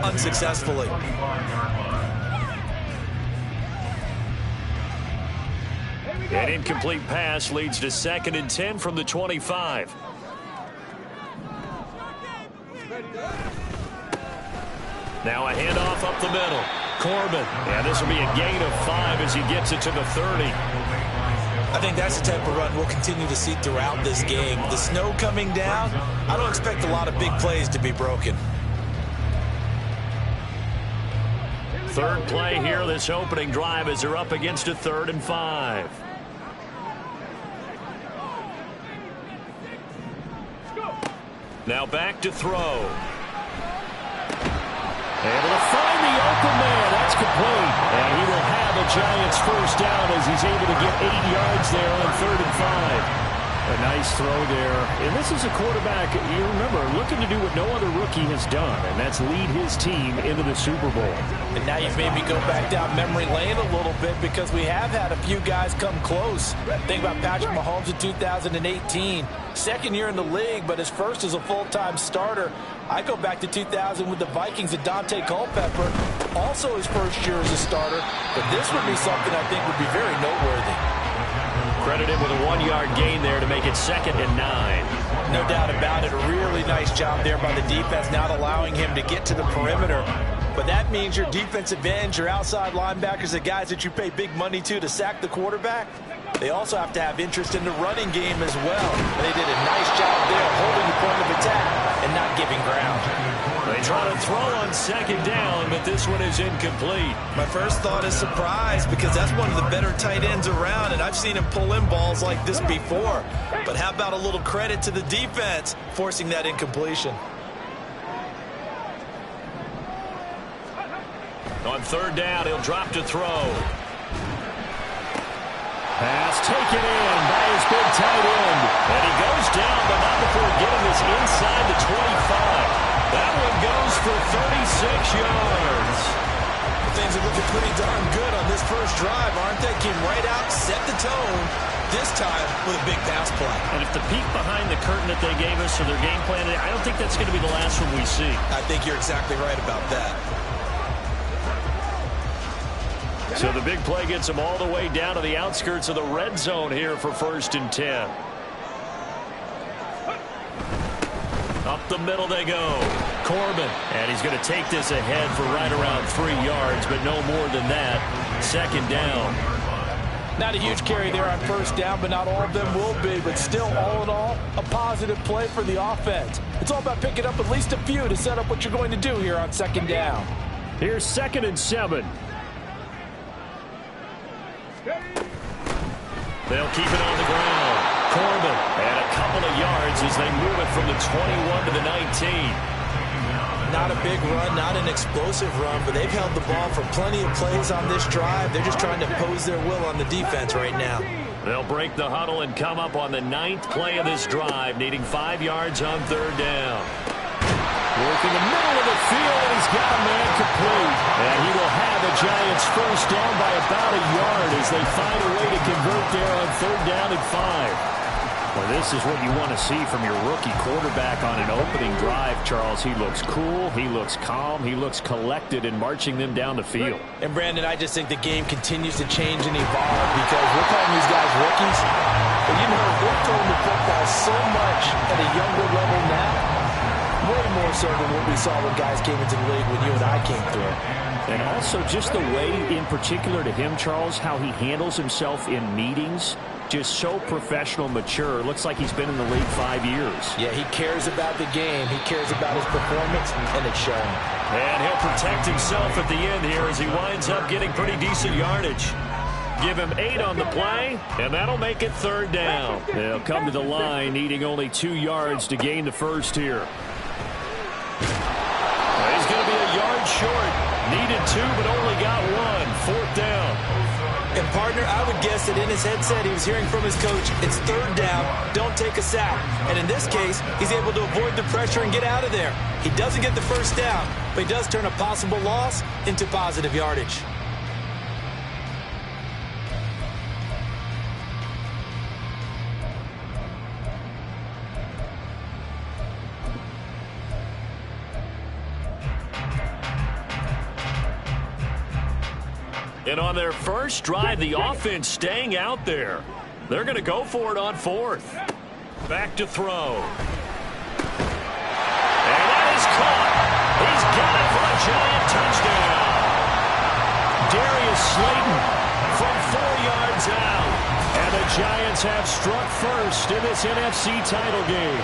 unsuccessfully. An incomplete pass leads to 2nd and 10 from the 25. Now a handoff up the middle. Corbin. And this will be a gain of 5 as he gets it to the 30. I think that's the type of run we'll continue to see throughout this game. The snow coming down, I don't expect a lot of big plays to be broken. Third play here, this opening drive, as they're up against a 3rd and 5. Now back to throw. Able to find the open man. That's complete. And he will have a Giants first down as he's able to get 8 yards there on 3rd and 5. A nice throw there. And this is a quarterback, you remember, looking to do what no other rookie has done, and that's lead his team into the Super Bowl. And now you've made me go back down memory lane a little bit because we have had a few guys come close. Think about Patrick Mahomes in 2018. Second year in the league, but his first as a full-time starter. I go back to 2000 with the Vikings and Dante Culpepper. Also his first year as a starter. But this would be something I think would be very noteworthy. Credit him with a 1-yard gain there to make it 2nd and 9. No doubt about it. A really nice job there by the defense, not allowing him to get to the perimeter. But that means your defensive ends, your outside linebackers, the guys that you pay big money to sack the quarterback, they also have to have interest in the running game as well. And they did a nice job there holding the point of attack and not giving ground. They try to throw on 2nd down, but this one is incomplete. My first thought is surprise because that's one of the better tight ends around, and I've seen him pull in balls like this before. But how about a little credit to the defense forcing that incompletion? On 3rd down, he'll drop to throw. Pass taken in by his big tight end. And he goes down, but not before getting this inside the 25. That one goes for 36 yards. Things are looking pretty darn good on this first drive, aren't they? Came right out, set the tone, this time with a big pass play. And if the peek behind the curtain that they gave us for their game plan, I don't think that's going to be the last one we see. I think you're exactly right about that. So the big play gets him all the way down to the outskirts of the red zone here for 1st and 10. Up the middle they go. Corbin. And he's going to take this ahead for right around 3 yards, but no more than that. 2nd down. Not a huge carry there on 1st down, but not all of them will be. But still, all in all, a positive play for the offense. It's all about picking up at least a few to set up what you're going to do here on 2nd down. Here's 2nd and 7. They'll keep it on the ground. Corbin, and a couple of yards as they move it from the 21 to the 19. Not a big run, not an explosive run, but they've held the ball for plenty of plays on this drive. They're just trying to impose their will on the defense right now. They'll break the huddle and come up on the 9th play of this drive, needing 5 yards on 3rd down. Working the middle of the field, and he's got a man complete. And he will have the Giants first down by about a yard as they find a way to convert there on 3rd down and 5. Well, this is what you want to see from your rookie quarterback on an opening drive, Charles. He looks cool, he looks calm, he looks collected in marching them down the field. And, Brandon, I just think the game continues to change and evolve because we're calling these guys rookies. But, you know, they're throwing the football so much at a younger level now. Way more so than what we saw when guys came into the league when you and I came through. And also just the way, in particular to him, Charles, how he handles himself in meetings. Just so professional, mature. Looks like he's been in the league 5 years. Yeah, he cares about the game. He cares about his performance, and it's showing. And he'll protect himself at the end here as he winds up getting pretty decent yardage. Give him 8 on the play, and that'll make it 3rd down. They'll come to the line needing only 2 yards to gain the first here. He's going to be a yard short. Needed 2, but only got 1. 4th down. And, partner, I would guess that in his headset he was hearing from his coach, it's 3rd down, don't take a sack. And in this case, he's able to avoid the pressure and get out of there. He doesn't get the first down, but he does turn a possible loss into positive yardage. And on their first drive, the offense staying out there. They're going to go for it on fourth. Back to throw. And that is caught. He's got it for a giant touchdown. Darius Slayton from 4 yards out. And the Giants have struck first in this NFC title game.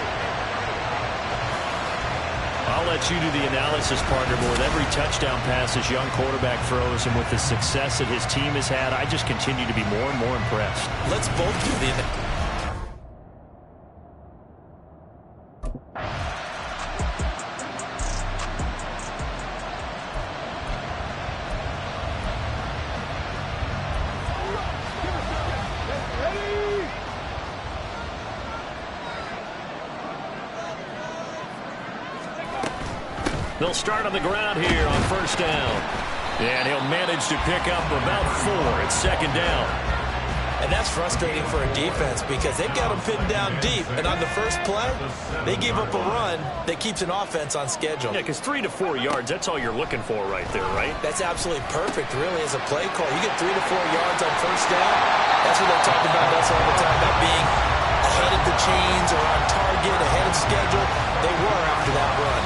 I'll let you do the analysis, partner, but with every touchdown pass this young quarterback throws and with the success that his team has had, I just continue to be more and more impressed. Let's both do the analysis. They'll start on the ground here on first down. And he'll manage to pick up about 4 at second down. And that's frustrating for a defense because they've got them pinned down deep. And on the first play, they gave up a run that keeps an offense on schedule. Yeah, because 3 to 4 yards, that's all you're looking for right there, right? That's absolutely perfect, really, as a play call. You get 3 to 4 yards on first down. That's what they're talking about us all the time, about being ahead of the chains or on target, ahead of schedule. They were after that run.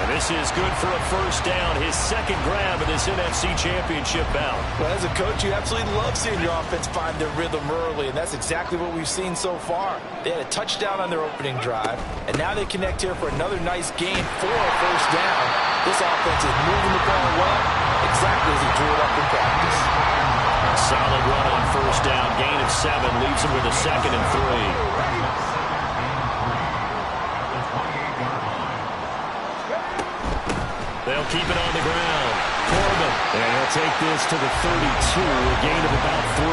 And this is good for a first down, his second grab of this NFC Championship bout. Well, as a coach, you absolutely love seeing your offense find their rhythm early, and that's exactly what we've seen so far. They had a touchdown on their opening drive, and now they connect here for another nice game for a first down. This offense is moving the ball well, exactly as he drew it up in practice. Solid run on first down, gain of 7, leaves him with a 2nd and 3. They'll keep it on the ground. Corbin. And he'll take this to the 32, a gain of about 3.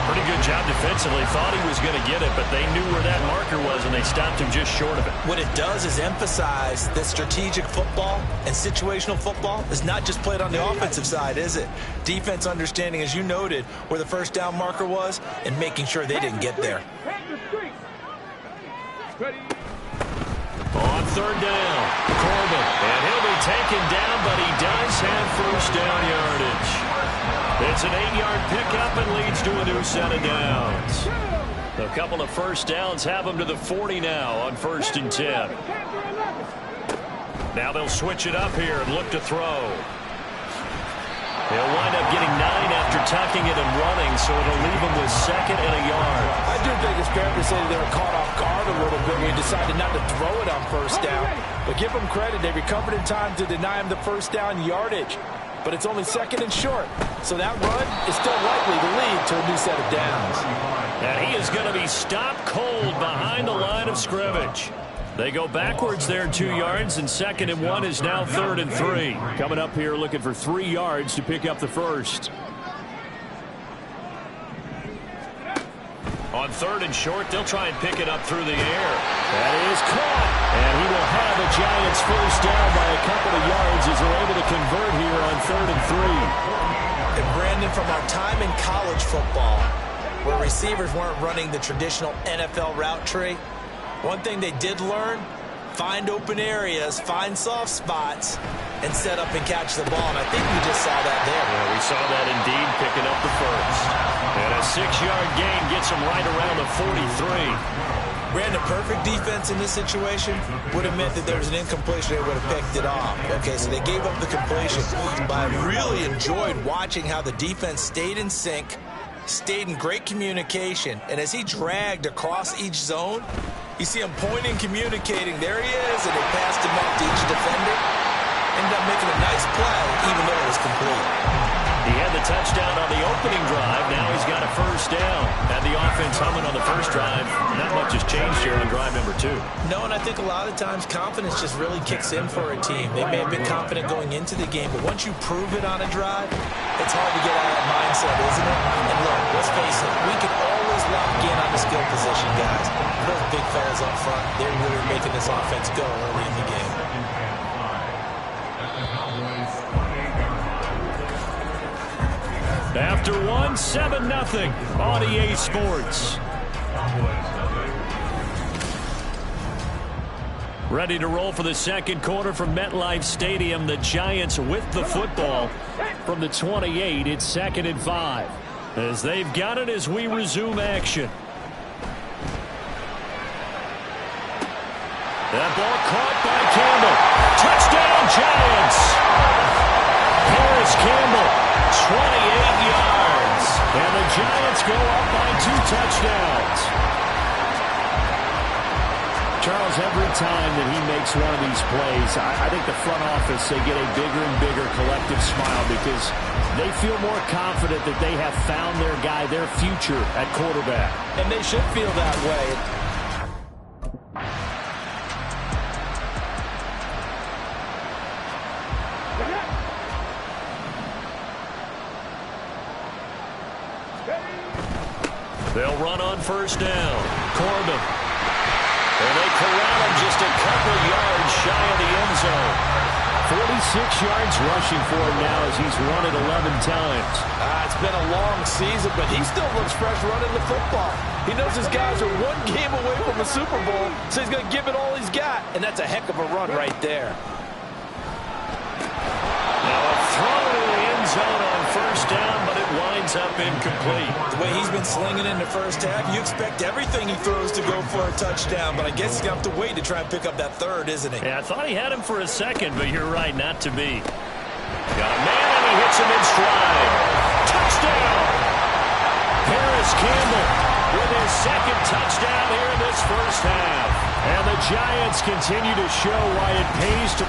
Pretty good job defensively. Thought he was going to get it, but they knew where that marker was, and they stopped him just short of it. What it does is emphasize that strategic football and situational football is not just played on the offensive side, is it? Defense understanding, as you noted, where the first down marker was and making sure they didn't get there. On third down, Corbin. And he'll be taken down, but he does have first down yardage. It's an 8-yard pickup and leads to a new set of downs. A couple of first downs have him to the 40 now on 1st and 10. Now they'll switch it up here and look to throw. He'll wind up getting 9 after tucking it and running, so it'll leave him with 2nd and a yard. I do think it's fair to say that they were caught off guard a little bit when he decided not to throw it on first down. But give them credit, they recovered in time to deny him the first down yardage. But it's only 2nd and short, so that run is still likely to lead to a new set of downs. And he is going to be stopped cold behind the line of scrimmage. They go backwards there 2 yards, and 2nd and 1 is now 3rd and 3. Coming up here looking for 3 yards to pick up the first. On 3rd and short, they'll try and pick it up through the air. That is caught. And he will have the Giants first down by a couple of yards as they're able to convert here on 3rd and 3. And Brandon, from our time in college football, where receivers weren't running the traditional NFL route tree, one thing they did learn, find open areas, find soft spots, and set up and catch the ball. And I think we just saw that there. Yeah, we saw that indeed, picking up the first. And a 6-yard gain gets him right around the 43. Brandon, perfect defense in this situation would have meant that there was an incompletion. They would have picked it off. Okay, so they gave up the completion. But I really enjoyed watching how the defense stayed in sync, stayed in great communication. And as he dragged across each zone, you see him pointing, communicating. There he is, and they passed him up to each defender. Ended up making a nice play, even though it was complete. He had the touchdown on the opening drive. Now he's got a first down. Had the offense humming on the first drive. Not much has changed here on drive number 2. No, and I think a lot of times confidence just really kicks in for a team. They may have been confident going into the game, but once you prove it on a drive, it's hard to get out of that mindset, isn't it? And look, let's face it, we can always lock in on the skill position, guys. Those big fellas up front, they're really making this offense go early in the game. After 1, 7-0 on EA Sports. Ready to roll for the second quarter from MetLife Stadium. The Giants with the football from the 28. It's 2nd and 5. As they've got it as we resume action. That ball caught by Campbell. Touchdown, Giants! Harris Campbell, 28 yards. And the Giants go up by 2 touchdowns. Charles, every time that he makes one of these plays, I think the front office, they get a bigger and bigger collective smile because they feel more confident that they have found their guy, their future at quarterback. And they should feel that way. They'll run on first down. Corbin. And they corral him just a couple yards shy of the end zone. 46 yards rushing for him now as he's run it 11 times. It's been a long season, but he still looks fresh running the football. He knows his guys are one game away from a Super Bowl, so he's going to give it all he's got. And that's a heck of a run right there. Now a throw to the end zone on first down, but it winds up incomplete. The way he's been slinging in the first half, you expect everything he throws to go for a touchdown, but I guess he's going to have to wait to try and pick up that third, isn't he? Yeah, I thought he had him for a second, but you're right, not to be. Got a man, and he hits him in stride. Touchdown! Harris Campbell with his second touchdown here in this first half. And the Giants continue to show why it pays to...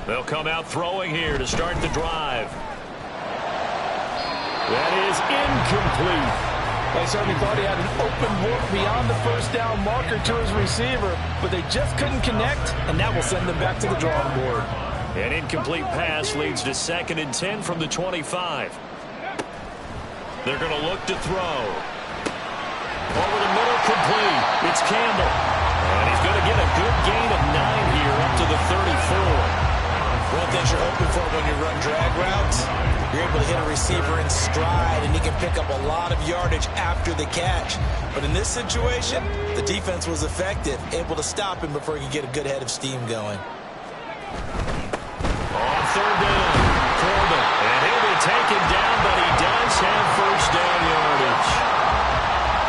They'll come out throwing here to start the drive. That is incomplete. They certainly thought he had an open look beyond the first down marker to his receiver, but they just couldn't connect, and that will send them back to the drawing board. An incomplete pass leads to 2nd and 10 from the 25. They're going to look to throw. Over the middle, complete. It's Campbell. And he's going to get a good gain of 9 here up to the 34. One thing you're hoping for when you run drag routes, you're able to hit a receiver in stride, and he can pick up a lot of yardage after the catch. But in this situation, the defense was effective, able to stop him before he could get a good head of steam going. On third down, Corbin. And he'll be taken down, but he does have first down yardage.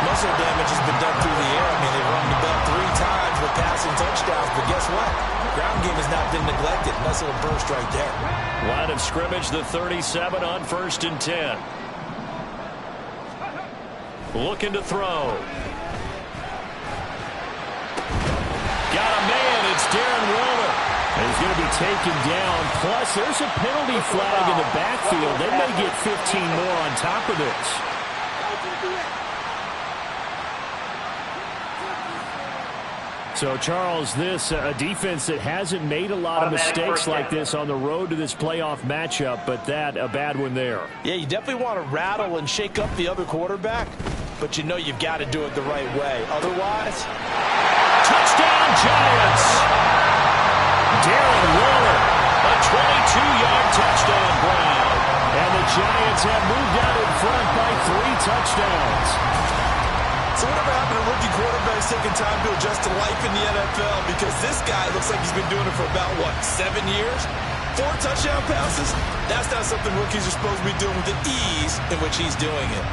Muscle damage has been done through the air. I mean, they've run the ball 3 times with passing touchdowns, but guess what? Ground game has not been neglected. Nice little burst right there. Line of scrimmage, the 37 on 1st and 10. Looking to throw. Got a man. It's Darren Waller. And he's going to be taken down. Plus, there's a penalty flag in the backfield. They may get 15 more on top of this. So, Charles, this a defense that hasn't made a lot of mistakes like this on the road to this playoff matchup, but that a bad one there. Yeah, you definitely want to rattle and shake up the other quarterback, but you know you've got to do it the right way. Otherwise, touchdown Giants! Darren Waller, a 22-yard touchdown grab. And the Giants have moved out in front by 3 touchdowns. So whatever happened to rookie quarterbacks taking time to adjust to life in the NFL? Because this guy looks like he's been doing it for about, 7 years? 4 touchdown passes? That's not something rookies are supposed to be doing with the ease in which he's doing it.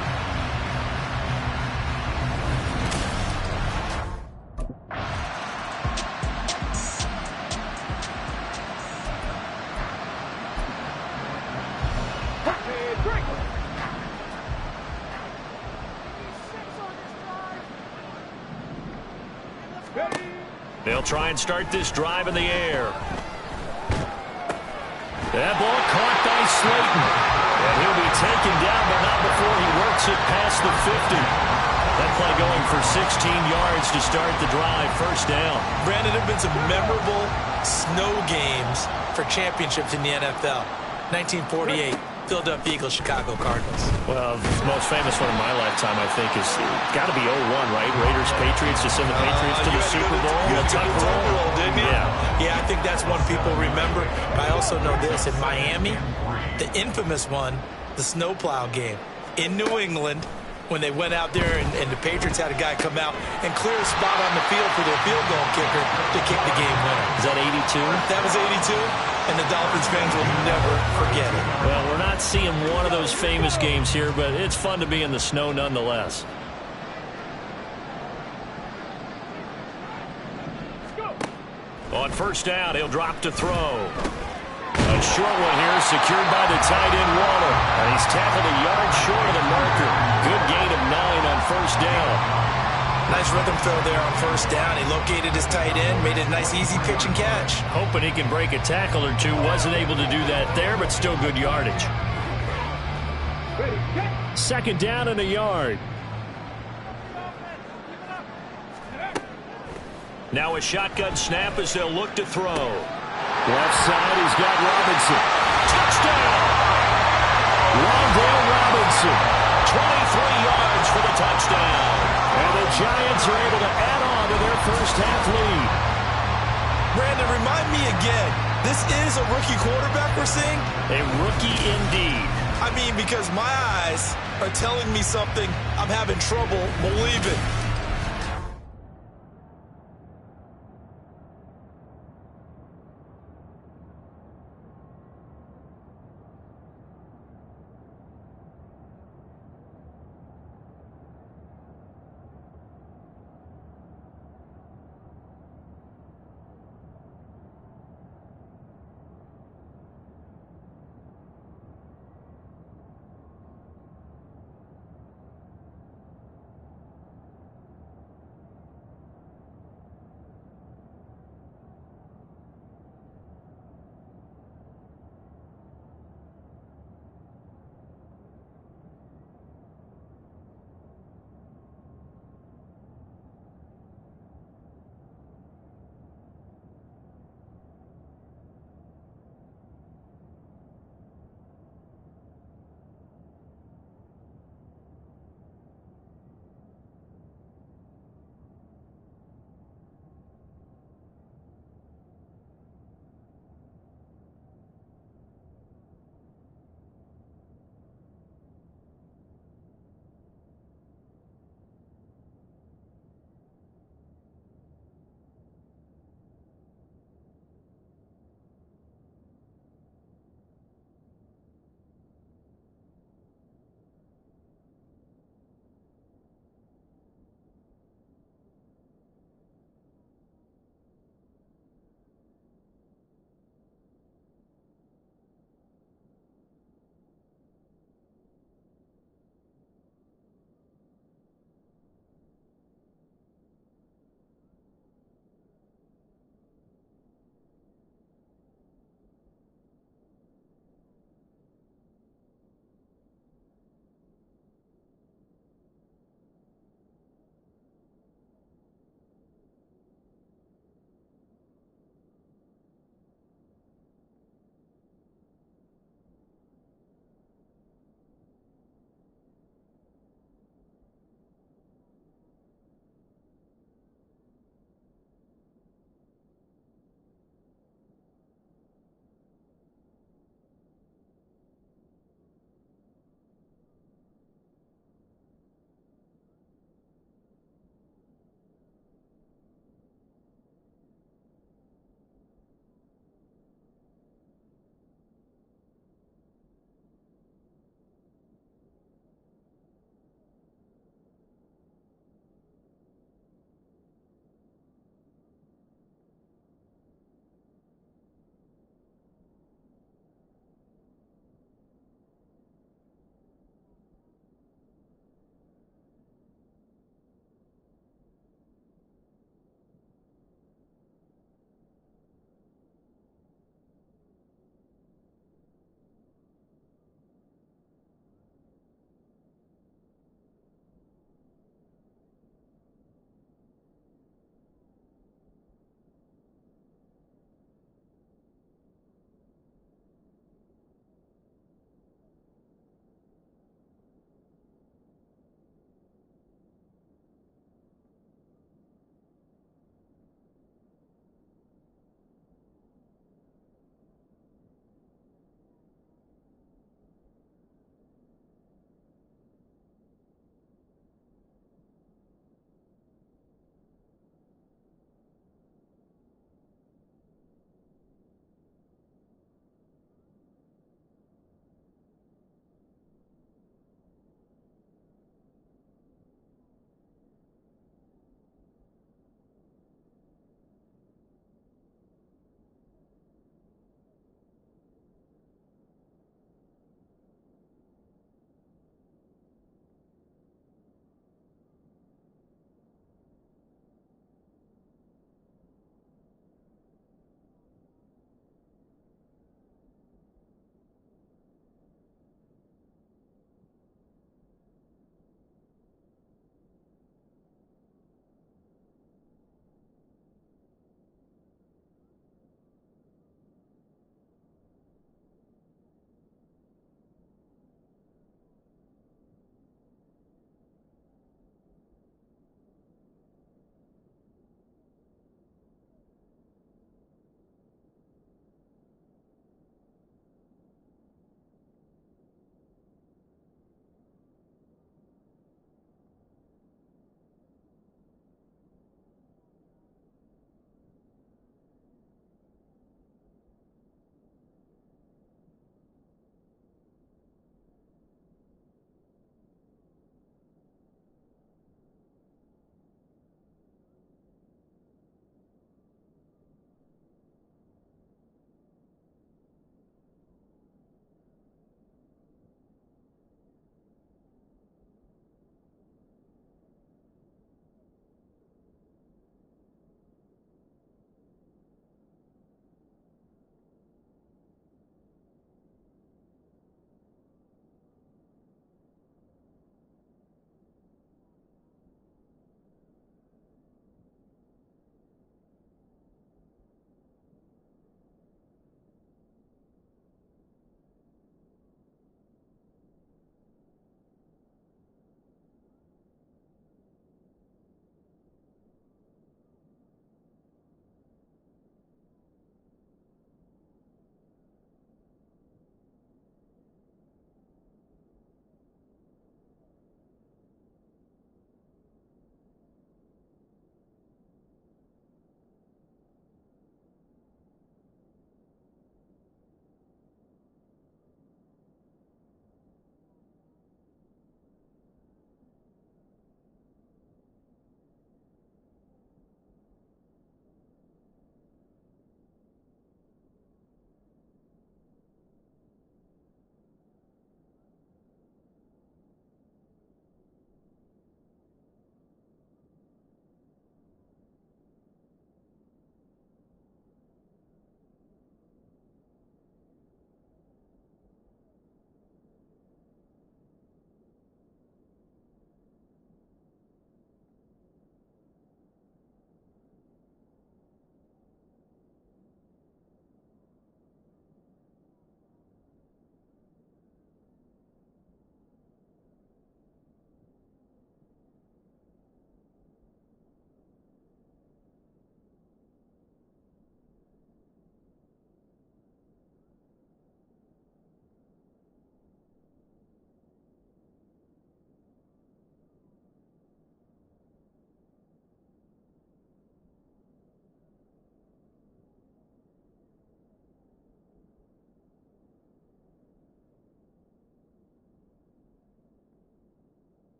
They'll try and start this drive in the air. That ball caught by Slayton. And he'll be taken down, but not before he works it past the 50. That play going for 16 yards to start the drive. First down. Brandon, there have been some memorable snow games for championships in the NFL. 1948, Philadelphia Eagles, Chicago Cardinals. Well, the most famous one in my lifetime, I think, is got to be 01, right? Raiders, Patriots, to send the Patriots to the Super Bowl. You had to do the Tuck roll, didn't you? Yeah. Yeah, I think that's one people remember. But I also know this. In Miami, the infamous one, the snowplow game. In New England, when they went out there and the Patriots had a guy come out and clear a spot on the field for their field goal kicker to kick the game winner. Is that 82? That was 82, and the Dolphins fans will never forget it. Well, we're not seeing one of those famous games here, but it's fun to be in the snow nonetheless. On first down, he'll drop to throw. A short one here, secured by the tight end, Waller. And he's tackled a yard short of the marker. Good gain of 9 on first down. Nice rhythm throw there on first down. He located his tight end, made it a nice easy pitch and catch. Hoping he can break a tackle or two. Wasn't able to do that there, but still good yardage. Second down and a yard. Now a shotgun snap as they'll look to throw. Left side, he's got Robinson. Touchdown! Rondale Robinson. 23 yards for the touchdown. And the Giants are able to add on to their first half lead. Brandon, remind me again, this is a rookie quarterback we're seeing? A rookie indeed. I mean, because my eyes are telling me something I'm having trouble believing.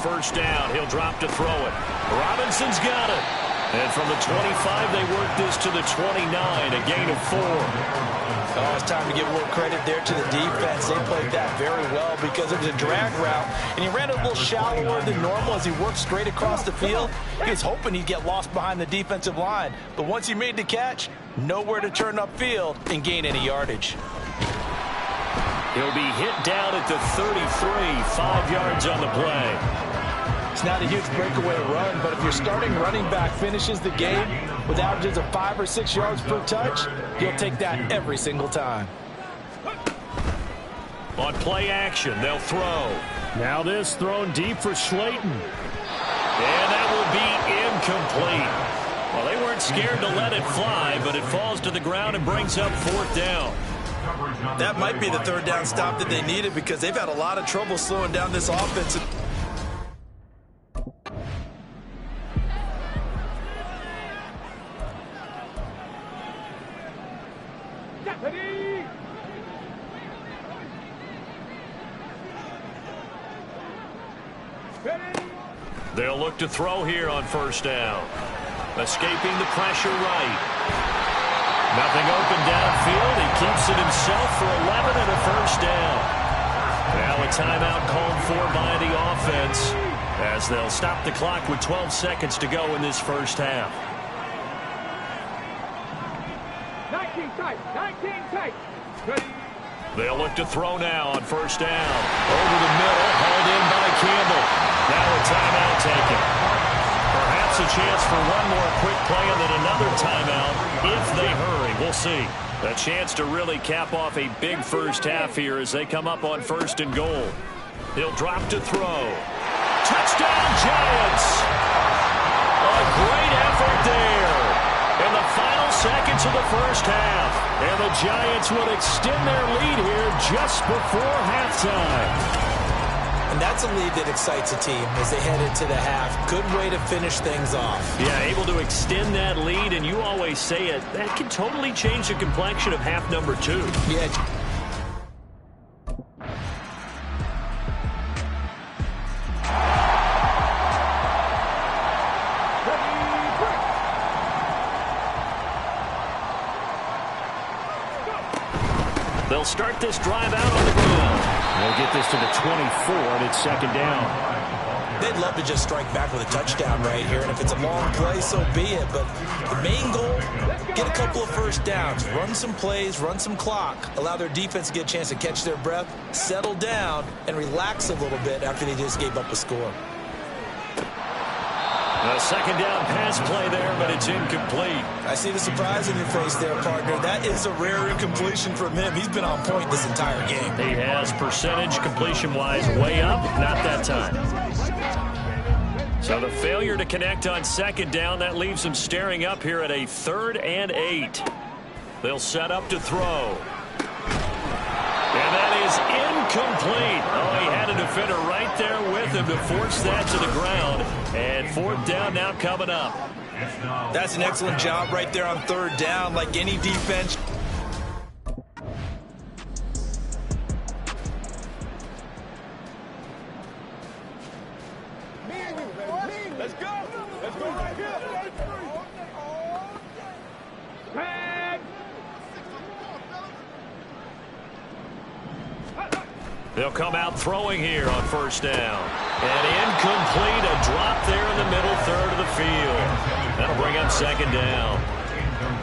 first down. He'll drop to throw it. Robinson's got it. And from the 25, they work this to the 29, a gain of 4. Oh, it's time to give a little credit there to the defense. They played that very well because it was a drag route, and he ran it a little shallower than normal as he worked straight across the field. He was hoping he'd get lost behind the defensive line, but once he made the catch, nowhere to turn upfield and gain any yardage. He'll be hit down at the 33, 5 yards on the play. It's not a huge breakaway run, but if your starting running back finishes the game with averages of 5 or 6 yards per touch, you'll take that every single time. On play action, they'll throw. Now this thrown deep for Slayton. And that will be incomplete. Well, they weren't scared to let it fly, but it falls to the ground and brings up 4th down. That might be the 3rd down stop that they needed because they've had a lot of trouble slowing down this offense. They'll look to throw here on 1st down. Escaping the pressure right. Nothing open downfield. He keeps it himself for 11 and a 1st down. Now a timeout called for by the offense as they'll stop the clock with 12 seconds to go in this 1st half. 19 tight. They'll look to throw now on 1st down. Over the middle, hauled in by Campbell. Now a timeout taken. Perhaps a chance for one more quick play and then another timeout if they hurry. We'll see. A chance to really cap off a big 1st half here as they come up on 1st and goal. He'll drop to throw. Touchdown, Giants! A great effort there in the final seconds of the 1st half. And the Giants would extend their lead here just before halftime. And that's a lead that excites a team as they head into the half. Good way to finish things off. Yeah, able to extend that lead, and you always say it, that can totally change the complexion of half number 2. Yeah. They'll start this drive out on the ground. They'll get this to the 24, and it's 2nd down. They'd love to just strike back with a touchdown right here, and if it's a long play, so be it. But the main goal, get a couple of 1st downs, run some plays, run some clock, allow their defense to get a chance to catch their breath, settle down, and relax a little bit after they just gave up a score. A 2nd down pass play there, but it's incomplete. I see the surprise in your face there, partner. That is a rare incompletion from him. He's been on point this entire game. He has percentage completion-wise way up, not that time. So the failure to connect on 2nd down, that leaves him staring up here at a 3rd and 8. They'll set up to throw. And that is incomplete. Oh, he had a defender right there with him to force that to the ground. And 4th down now coming up. That's an excellent job right there on 3rd down, like any defense. Let's go. Let's go right here. They'll come out throwing here on 1st down. And incomplete, a drop there in the middle 3rd of the field. That'll bring up 2nd down.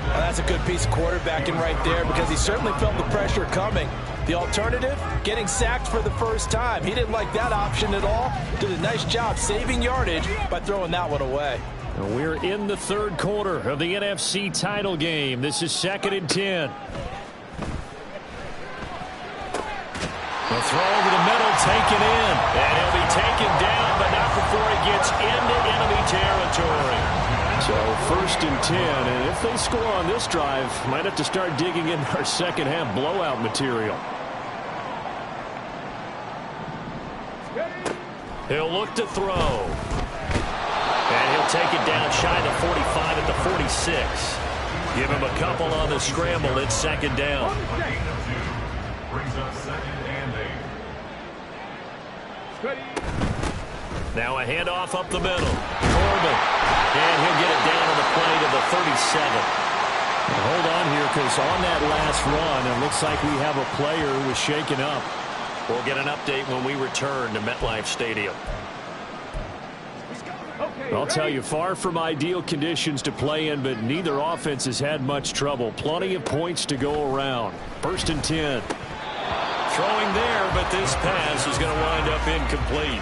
Well, that's a good piece of quarterbacking right there because he certainly felt the pressure coming. The alternative, getting sacked for the 1st time. He didn't like that option at all. Did a nice job saving yardage by throwing that one away. We're in the 3rd quarter of the NFC title game. This is 2nd and 10. The throw over the middle, taken in. And he'll be taken down, but not before he gets into enemy territory. So 1st and 10, and if they score on this drive, might have to start digging in our 2nd half blowout material. He'll look to throw. And he'll take it down shy of 45 at the 46. Give him a couple on the scramble. It's 2nd down. Now a handoff up the middle. Corbin. And he'll get it down on the play to the 37. And hold on here, because on that last run, it looks like we have a player who was shaken up. We'll get an update when we return to MetLife Stadium. I'll tell you, far from ideal conditions to play in, but neither offense has had much trouble. Plenty of points to go around. 1st and 10. Throwing there, but this pass is going to wind up incomplete.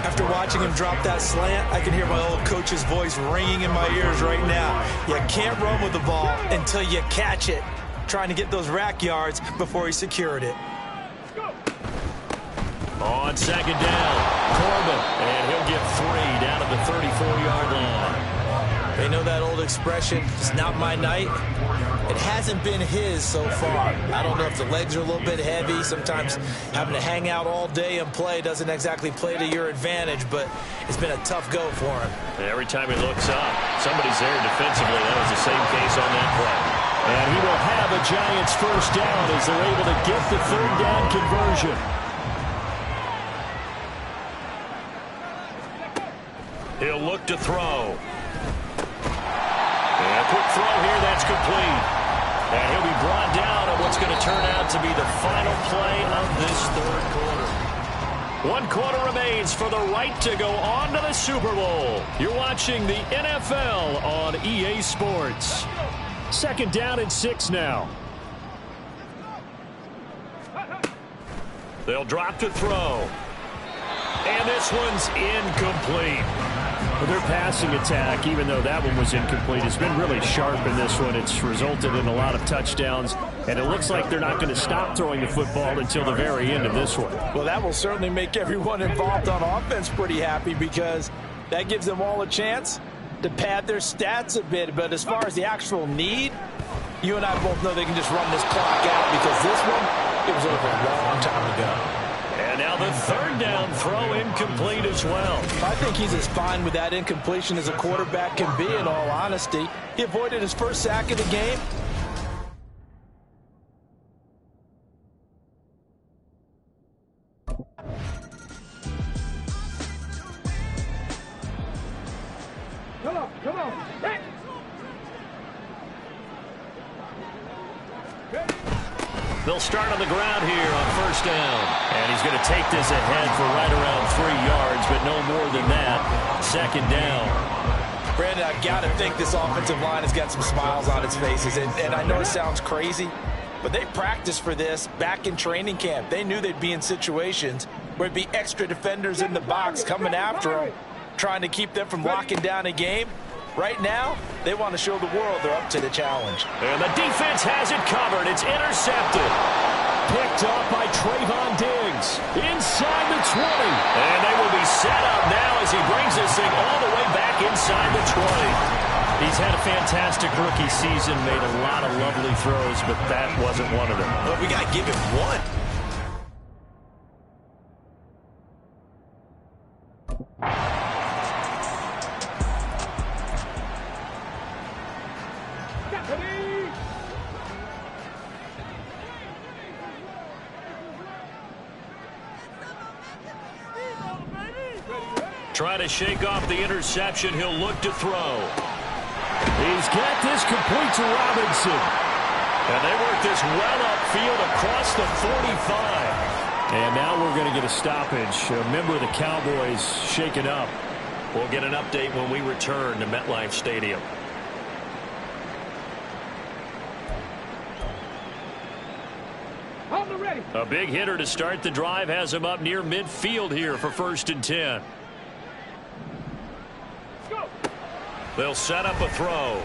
After watching him drop that slant, I can hear my old coach's voice ringing in my ears right now. You can't run with the ball until you catch it. Trying to get those rack yards before he secured it. On 2nd down, Corbin, and he'll get 3 down at the 34-yard line. They know that old expression, it's not my night. It hasn't been his so far. I don't know if the legs are a little bit heavy. Sometimes having to hang out all day and play doesn't exactly play to your advantage, but it's been a tough go for him. Every time he looks up, somebody's there defensively. That was the same case on that play. And he will have a Giants 1st down as they're able to get the 3rd down conversion. He'll look to throw. And a quick throw here, that's complete. And he'll be brought down at what's going to turn out to be the final play of this 3rd quarter. 1 quarter remains for the right to go on to the Super Bowl. You're watching the NFL on EA Sports. 2nd down and 6 now. They'll drop to throw. And this one's incomplete. Well, their passing attack, even though that one was incomplete, has been really sharp in this one. It's resulted in a lot of touchdowns, and it looks like they're not going to stop throwing the football until the very end of this one. Well, that will certainly make everyone involved on offense pretty happy, because that gives them all a chance to pad their stats a bit. But as far as the actual need, you and I both know they can just run this clock out, because this one, it was over a long time ago. And now the 3rd down throw incomplete as well. I think he's as fine with that incompletion as a quarterback can be, in all honesty. He avoided his 1st sack of the game. Come on. Hey. They'll start on the ground here on 1st down. And he's going to take this ahead for right around 3 yards, but no more than that. 2nd down. Brandon, I've got to think this offensive line has got some smiles on its faces. And I know it sounds crazy, but they practiced for this back in training camp. They knew they'd be in situations where it'd be extra defenders in the box coming after them, trying to keep them from locking down a game. Right now, they want to show the world they're up to the challenge. And the defense has it covered. It's intercepted. Picked up by Trayvon Diggs. Inside the 20. And they will be set up now as he brings this thing all the way back inside the 20. He's had a fantastic rookie season, made a lot of lovely throws, but that wasn't one of them. But we got to give him one. Try to shake off the interception. He'll look to throw. He's got this complete to Robinson. And they work this well upfield across the 45. And now we're going to get a stoppage. A member of the Cowboys shaken up. We'll get an update when we return to MetLife Stadium. A big hitter to start the drive has him up near midfield here for 1st and 10. They'll set up a throw.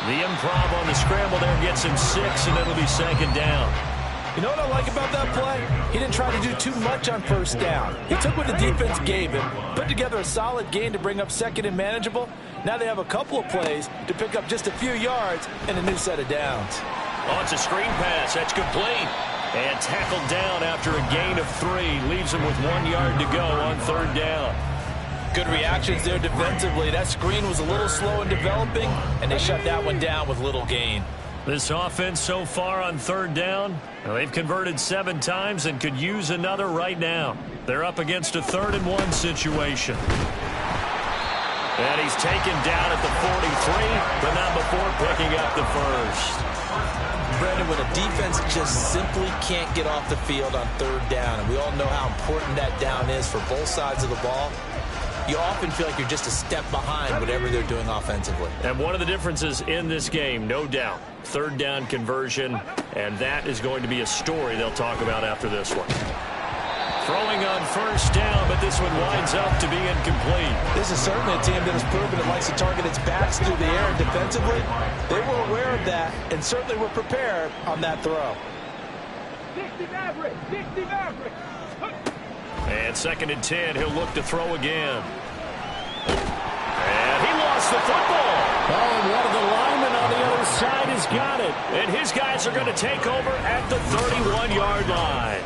The improv on the scramble there gets him 6, and it'll be 2nd down. You know what I like about that play? He didn't try to do too much on 1st down. He took what the defense gave him, put together a solid gain to bring up 2nd and manageable. Now they have a couple of plays to pick up just a few yards and a new set of downs. Oh, it's a screen pass. That's complete. And tackled down after a gain of 3. Leaves him with 1 yard to go on 3rd down. Good reactions there defensively. That screen was a little slow in developing, and they shut that one down with little gain. This offense so far on 3rd down, they've converted 7 times and could use another right now. They're up against a 3rd-and-1 situation. And he's taken down at the 43, but not before picking up the first. Brendan, when a defense just simply can't get off the field on 3rd down, and we all know how important that down is for both sides of the ball, you often feel like you're just a step behind whatever they're doing offensively. And one of the differences in this game, no doubt, 3rd down conversion, and that is going to be a story they'll talk about after this one. Throwing on 1st down, but this one winds up to be incomplete. This is certainly a team that has proven it likes to target its backs through the air, and defensively, they were aware of that and certainly were prepared on that throw. 60 Maverick, 60 Maverick. And 2nd and 10, he'll look to throw again. And he lost the football. Oh, and one of the linemen on the other side has got it. And his guys are going to take over at the 31-yard line.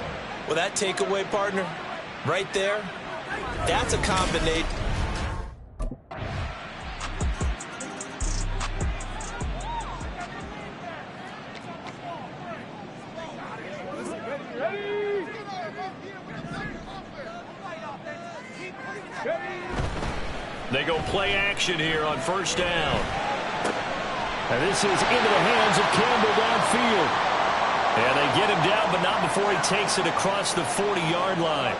Well, that takeaway, partner, right there, that's a combination. They go play action here on 1st down. And this is into the hands of Campbell downfield. And they get him down, but not before he takes it across the 40-yard line.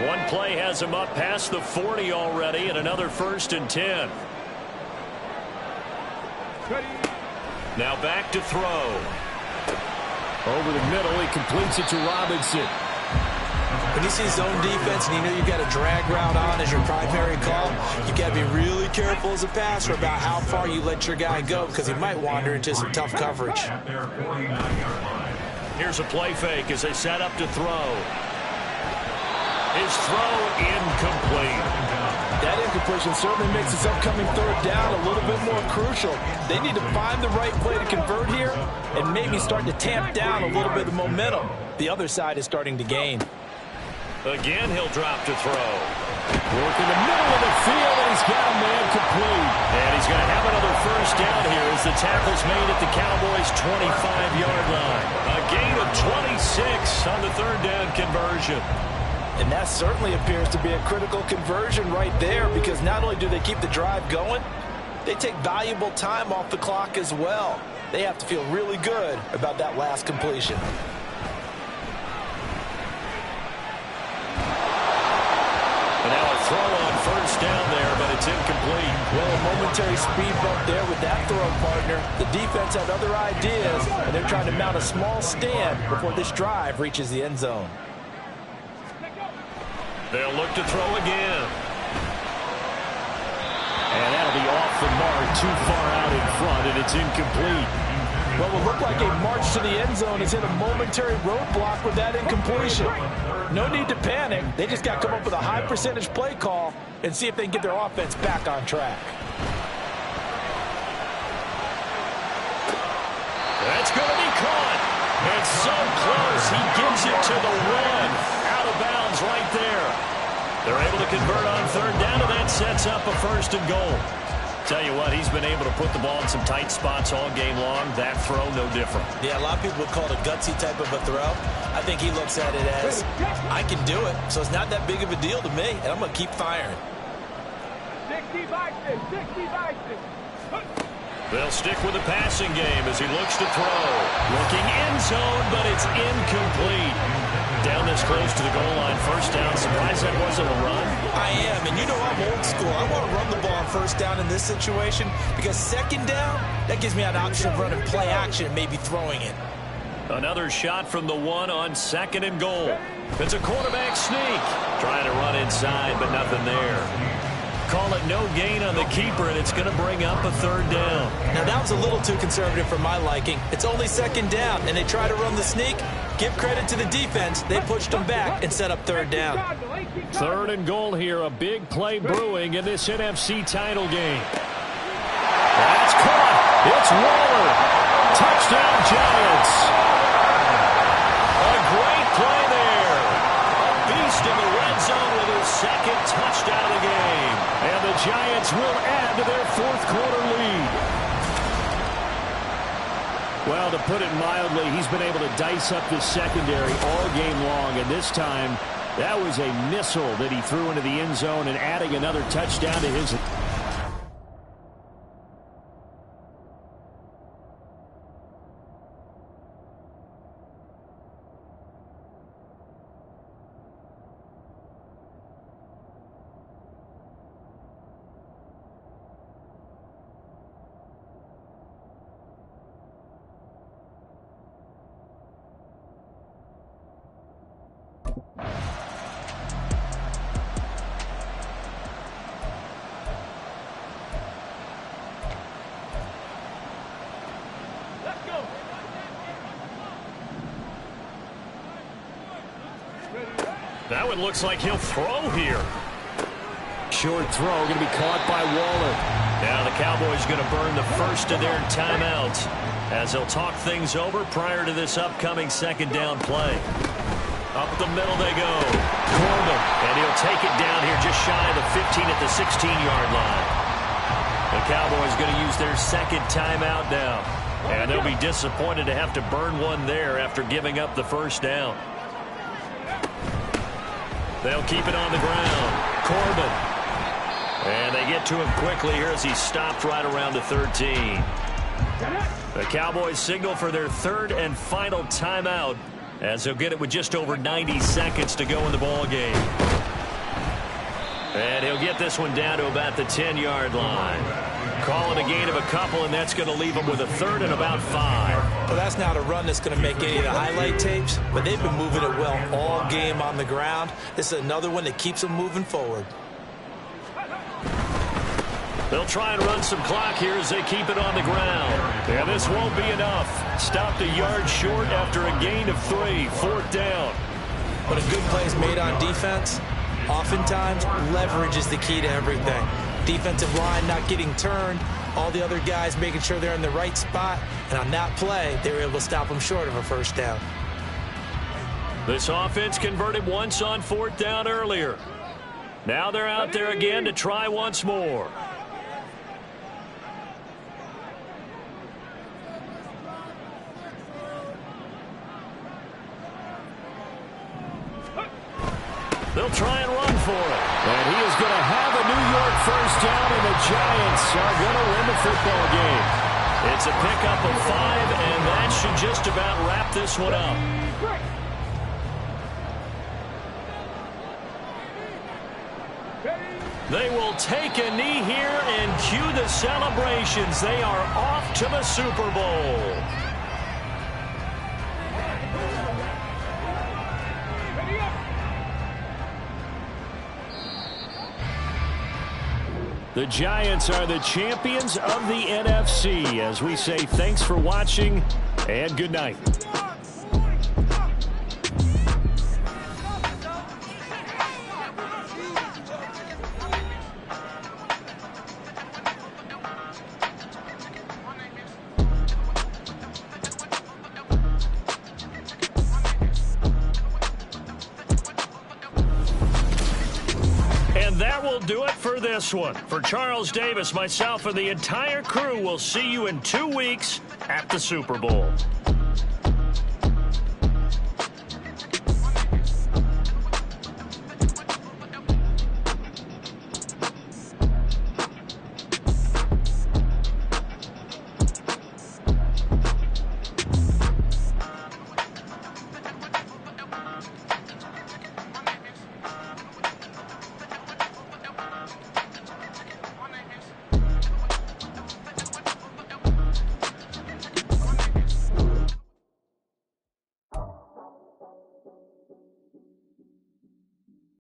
One play has him up past the 40 already, and another 1st and 10. Now back to throw. Over the middle, he completes it to Robinson. When you see zone defense and you know you've got a drag route on as your primary call, you've got to be really careful as a passer about how far you let your guy go because he might wander into some tough coverage. Here's a play fake as they set up to throw. His throw incomplete. That incompletion certainly makes this upcoming 3rd down a little bit more crucial. They need to find the right play to convert here and maybe start to tamp down a little bit of momentum. The other side is starting to gain. Again, he'll drop to throw. Work in the middle of the field, and he's got a man complete. And he's going to have another 1st down here as the tackle's made at the Cowboys' 25-yard line. A gain of 26 on the 3rd down conversion. And that certainly appears to be a critical conversion right there because not only do they keep the drive going, they take valuable time off the clock as well. They have to feel really good about that last completion. And now a throw on 1st down there, but it's incomplete. Well, a momentary speed bump there with that throw, partner. The defense had other ideas, and they're trying to mount a small stand before this drive reaches the end zone. They'll look to throw again. And that'll be off the mark, too far out in front, and it's incomplete. Well, it will look like a march to the end zone has hit a momentary roadblock with that incompletion. No need to panic. They just got to come up with a high percentage play call and see if they can get their offense back on track. That's going to be caught. It's so close. He gives it to the one. Out of bounds right there. They're able to convert on 3rd down, and that sets up a 1st and goal. Tell you what, he's been able to put the ball in some tight spots all game long. That throw, no different. Yeah, a lot of people would call it a gutsy type of a throw. I think he looks at it as, I can do it, so it's not that big of a deal to me, and I'm going to keep firing. 60 Bison, 60 Bison. They'll stick with the passing game as he looks to throw. Looking end zone, but it's incomplete. Down this close to the goal line, 1st down. Surprised that wasn't a run. I am, and you know I'm old school. I want to run the ball on 1st down in this situation because 2nd down, that gives me an option of running play action and maybe throwing it. Another shot from the one on 2nd and goal. It's a quarterback sneak. Trying to run inside, but nothing there. Call it no gain on the keeper, and it's going to bring up a 3rd down. Now, that was a little too conservative for my liking. It's only 2nd down, and they try to run the sneak. Give credit to the defense. They pushed them back and set up 3rd down. 3rd and goal here. A big play brewing in this NFC title game. That's caught. It's Waller. Touchdown, Giants. A great play there. A beast in the red zone with his 2nd touchdown of the game. And the Giants will add to their 4th quarter lead. Well, to put it mildly, he's been able to dice up the secondary all game long, and this time That was a missile that he threw into the end zone and adding another touchdown to his... That one looks like he'll throw here. Short throw going to be caught by Waller. Now the Cowboys going to burn the first of their timeouts as they'll talk things over prior to this upcoming second down play. Up the middle they go. Corbin, and he'll take it down here just shy of the 15 at the 16-yard line. The Cowboys going to use their second timeout now. And they'll be disappointed to have to burn one there after giving up the first down. They'll keep it on the ground. Corbin. And they get to him quickly here as he stopped right around the 13. The Cowboys signal for their third and final timeout as they'll get it with just over 90 seconds to go in the ball game. And he'll get this one down to about the 10-yard line. Calling a gain of a couple, and that's going to leave them with a third and about 5. Well, that's not a run that's going to make any of the highlight tapes, but they've been moving it well all game on the ground. This is another one that keeps them moving forward. They'll try and run some clock here as they keep it on the ground. And this won't be enough. Stopped a yard short after a gain of 3. Fourth down. When a good play is made on defense, oftentimes leverage is the key to everything. Defensive line not getting turned, all the other guys making sure they're in the right spot, and on that play, they were able to stop them short of a first down. This offense converted once on fourth down earlier. Now they're out there again to try once more. They'll try and run for it. And he is going to have a New York first down, and the Giants are going to win the football game. It's a pickup of 5, and that should just about wrap this one up. They will take a knee here and cue the celebrations. They are off to the Super Bowl. The Giants are the champions of the NFC. As we say, thanks for watching and good night. That will do it for this one. For Charles Davis, myself, and the entire crew, will see you in 2 weeks at the Super Bowl.